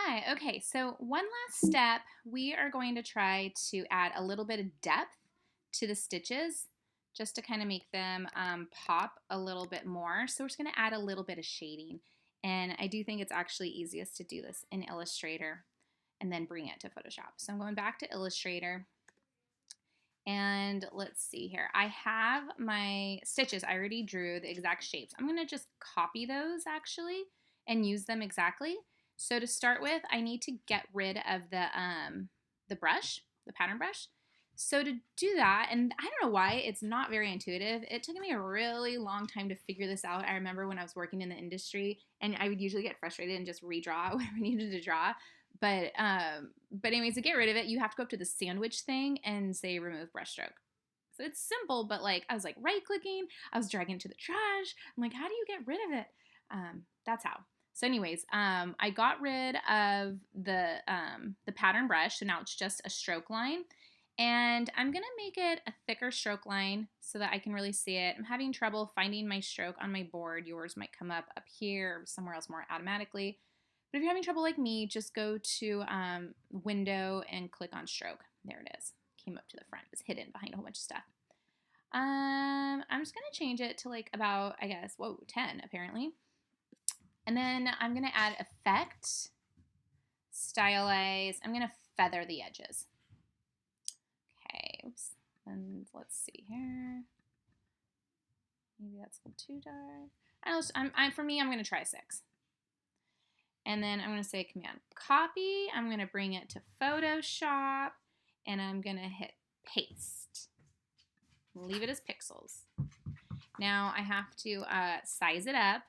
Hi, okay, so one last step, we are going to try to add a little bit of depth to the stitches just to kind of make them pop a little bit more. So we're just going to add a little bit of shading. And I do think it's actually easiest to do this in Illustrator and then bring it to Photoshop. So I'm going back to Illustrator and let's see here. I have my stitches. I already drew the exact shapes. I'm going to just copy those actually and use them exactly. So to start with, I need to get rid of the brush, the pattern brush. So to do that, and I don't know why, it's not very intuitive. It took me a really long time to figure this out. I remember when I was working in the industry and I would usually get frustrated and just redraw whatever I needed to draw. But anyways, to get rid of it, you have to go up to the sandwich thing and say remove brushstroke. So it's simple, but like I was like right clicking, I was dragging it to the trash. I'm like, how do you get rid of it? That's how. So anyways, I got rid of the pattern brush, so now it's just a stroke line. And I'm gonna make it a thicker stroke line so that I can really see it. I'm having trouble finding my stroke on my board. Yours might come up here or somewhere else more automatically. But if you're having trouble like me, just go to Window and click on Stroke. There it is. Came up to the front. It was hidden behind a whole bunch of stuff. I'm just going to change it to like about, I guess, 10 apparently. And then I'm going to add Effect, Stylize. I'm going to feather the edges. Okay, oops. And let's see here. Maybe that's a little too dark. For me, I'm going to try 6. And then I'm going to say Command Copy. I'm going to bring it to Photoshop. And I'm going to hit Paste. Leave it as pixels. Now I have to size it up.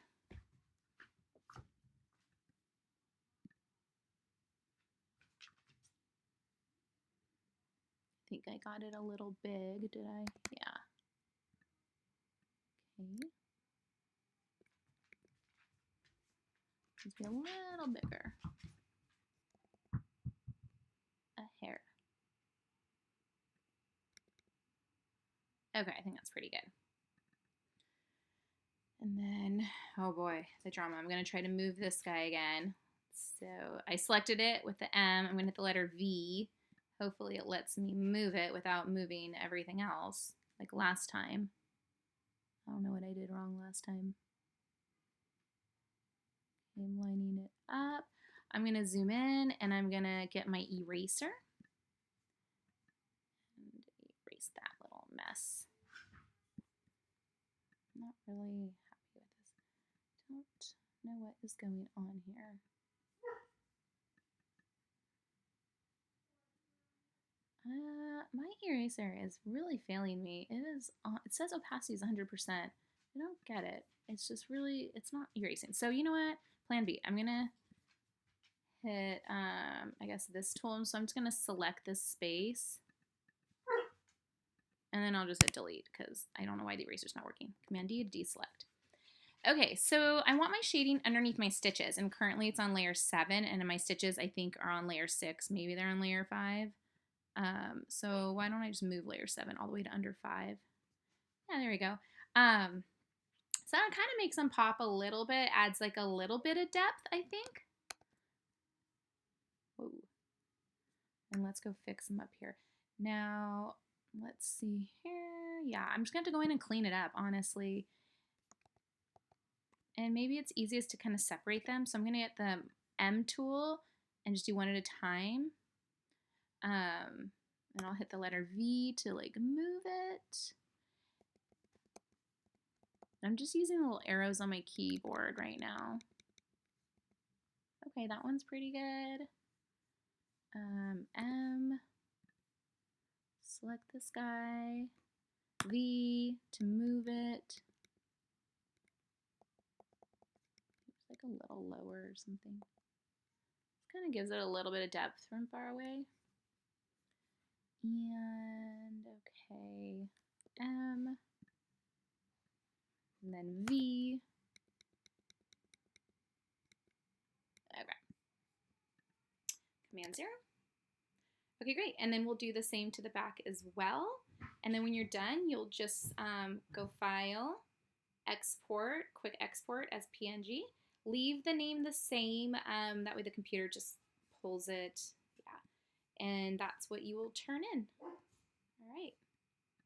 I think I got it a little big. Did I? Yeah. Okay. Needs to be a little bigger. A hair. Okay, I think that's pretty good. And then, oh boy, the drama. I'm going to try to move this guy again. So I selected it with the M. I'm going to hit the letter V. Hopefully it lets me move it without moving everything else, like last time. I don't know what I did wrong last time. Okay, I'm lining it up. I'm going to zoom in and I'm going to get my eraser and erase that little mess. I'm not really happy with this. Don't know what is going on here. My eraser is really failing me. It says opacity is 100%. I don't get it. It's just really, it's not erasing. So you know what? Plan B. I'm gonna hit, I guess this tool. So I'm just gonna select this space. And then I'll just hit delete because I don't know why the eraser's not working. Command D to deselect. Okay, so I want my shading underneath my stitches, and currently it's on layer 7, and my stitches I think are on layer 6. Maybe they're on layer 5. So why don't I just move layer 7 all the way to under 5? Yeah, there we go. So that kind of makes them pop a little bit, adds like a little bit of depth, I think. Whoa. And let's go fix them up here. Now, let's see here. Yeah, I'm just going to have to go in and clean it up, honestly. And maybe it's easiest to kind of separate them. So I'm going to get the M tool and just do one at a time. And I'll hit the letter V to like move it. I'm just using the little arrows on my keyboard right now. Okay, that one's pretty good. M, select this guy. V to move it. It's like a little lower or something. Kind of gives it a little bit of depth from far away. And okay, M, and then V. Okay. Command 0. Okay, great. And then we'll do the same to the back as well. And then when you're done, you'll just go File, Export, Quick Export as PNG. Leave the name the same. That way the computer just pulls it. Yeah. And that's what you will turn in.